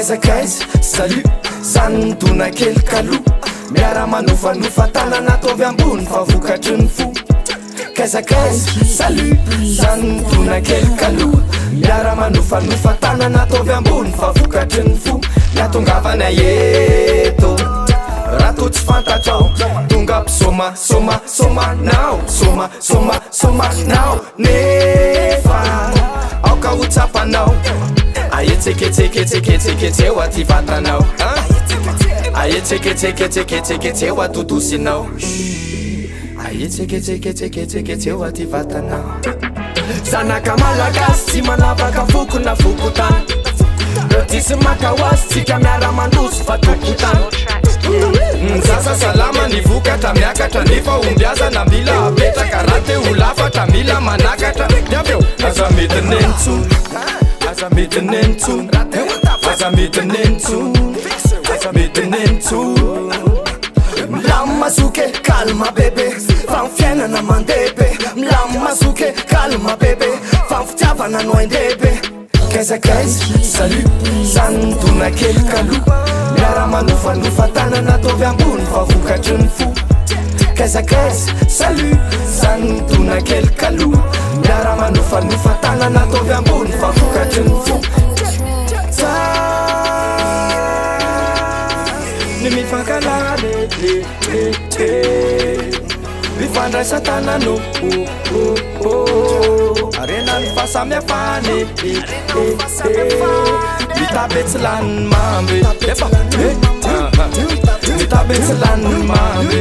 kaizakaiza salut zany dona kely kalo miara manofanofa tanana ataovy ambony fa vokatry ny fo kaizakaiza salut zany dona kely kalo miara manofanofa tanana ataovy ambony fa vokatry ny fo miatongavana eto raha to tsy fantatrao tonga mpisoma soma somanao somanao nefa aoka ho tsapanao aetseketseketseketseo aty vatanao aetseketseketseketseo atotosinao aetseketseketseketseo aty vatanao zanaka malagasy tsy manavaka foko na fokotany tisy makaoazy tsika miara mandroso fa tokotany sasa salama ny vokatra miakatra nefa ombiaza na mila apetraka raha te ho lafatra mila manakatra diaveo aza mety nentsony aza mety nentsony aza mety nentsony aza mety nentsony milamazoke kalma bebe fa ny fiainana mandebe milamazoke kalma bebe fa ny fitiavana no andebe kaizakaiza salut zany dona kely kalo miara manofanofa tanana ataovy ambony fa vokatry ny fo kaizakaiza salut zany dona kely kalo miara manofanofa tanana ataovy ambony fa vokatry ny fo ny mifankalale mifandraisa tanano arena ny fahasamihafany mitabetsy lany mambe mitabetsy lany mambe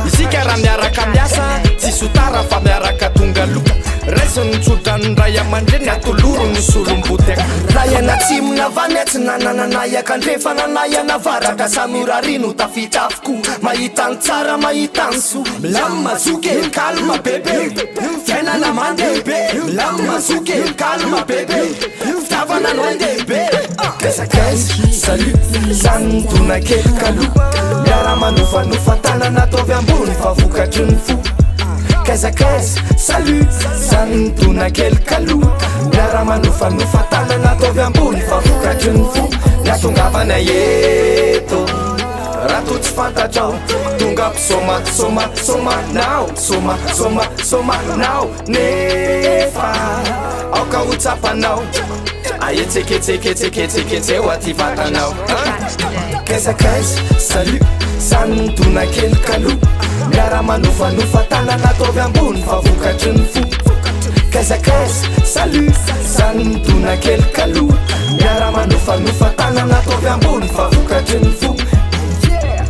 isika raha miaraka miasa tsy sotara fa miaraka tonga lo raisiny tsodrany ray amandreny atoloro ny solom-boteka rayana tsimona vanetsy nanananayaka andrefa nanayana varaka samorarino tafita avoko mahitany tsara mahitany so milamazoke kalma bebe fiainana mandebe milamazoke kalma bebe fitavana no andebe kaizakaiza salut zany dona kely kalo miara manofanofa tanana ataovy ambony fa vokatry ny fo kaizakaiza salut zany dona kely kalo miara manofanofa tanana ataovy ambony fa vokatry ny fo miatongavana eto raha to tsy fantatrao tonga mpisoma somanao nefa aoka ho tsapanao aetseketseketseketseo aty vatanao kaizakaiza salut zany dona kely kalo miara manofanofa tanana ataovy ambony fa vokatry ny fo kaizakaiza salut zany dona kely kalo miara manofanofa tanana ataovy ambony fa vokatry ny fo yeah